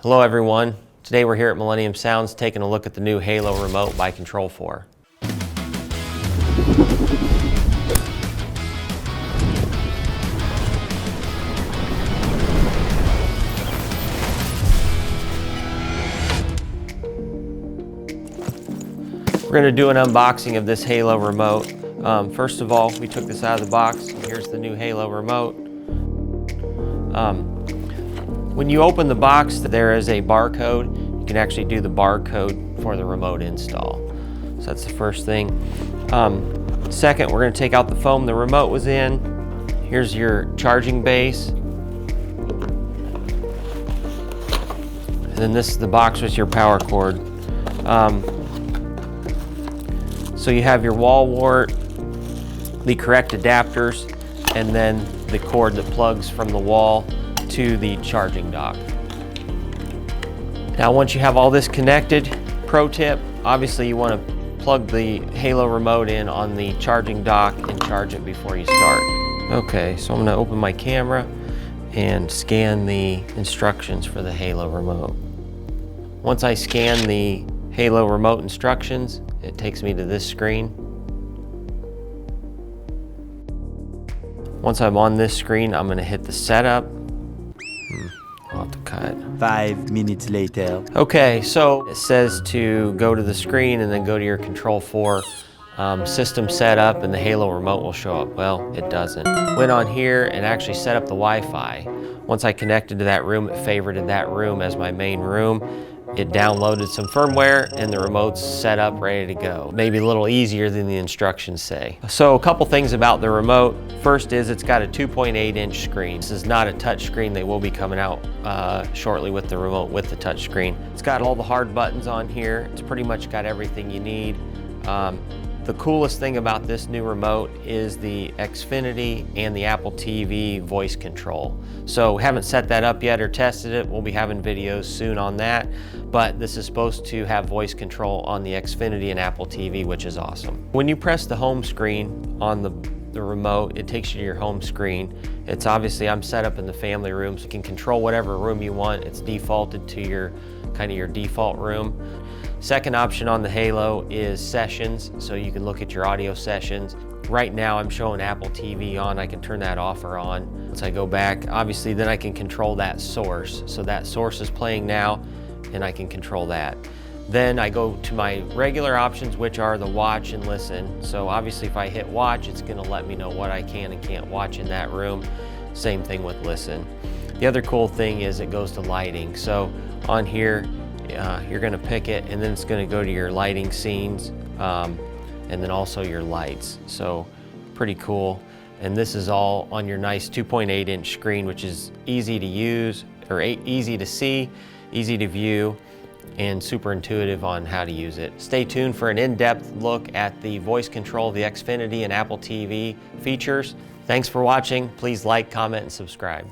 Hello everyone. Today we're here at Millennium Sounds taking a look at the new Halo remote by Control4. We're going to do an unboxing of this Halo remote. First of all, we took this out of the box. Here's the new Halo remote. When you open the box, there is a barcode. You can actually do the barcode for the remote install. So that's the first thing. Second, we're going to take out the foam the remote was in. Here's your charging base. And then this is the box with your power cord. So you have your wall wart, the correct adapters, and then the cord that plugs from the wall to the charging dock. Now once you have all this connected, pro tip, obviously you want to plug the Halo remote in on the charging dock and charge it before you start. Okay, so I'm going to open my camera and scan the instructions for the Halo remote. Once I scan the Halo remote instructions, it takes me to this screen. Once I'm on this screen, I'm going to hit the setup. I'll have to cut. 5 minutes later. Okay, so it says to go to the screen and then go to your Control4 system setup and the Halo remote will show up. Well, it doesn't. Went on here and actually set up the Wi-Fi. Once I connected to that room, it favorited that room as my main room. It downloaded some firmware and the remote's set up, ready to go. Maybe a little easier than the instructions say. So a couple things about the remote. First is it's got a 2.8-inch screen. This is not a touch screen. They will be coming out shortly with the remote with the touch screen. It's got all the hard buttons on here. It's pretty much got everything you need. The coolest thing about this new remote is the Xfinity and the Apple TV voice control. So haven't set that up yet or tested it. We'll be having videos soon on that, but this is supposed to have voice control on the Xfinity and Apple TV, which is awesome. When you press the home screen on the remote, it takes you to your home screen. It's obviously, I'm set up in the family room, so you can control whatever room you want. It's defaulted to your default room. Second option on the Halo is sessions, so you can look at your audio sessions. Right now I'm showing Apple TV on. I can turn that off or on. Once I go back, obviously then I can control that source. So that source is playing now and I can control that. Then I go to my regular options, which are the watch and listen. So obviously if I hit watch, it's gonna let me know what I can and can't watch in that room. Same thing with listen. The other cool thing is it goes to lighting. So on here, you're going to pick it and then it's going to go to your lighting scenes and then also your lights. So pretty cool. And this is all on your nice 2.8-inch screen, which is easy to use or easy to see, easy to view, and super intuitive on how to use it. Stay tuned for an in-depth look at the voice control of the Xfinity and Apple TV features. Thanks for watching. Please like, comment, and subscribe.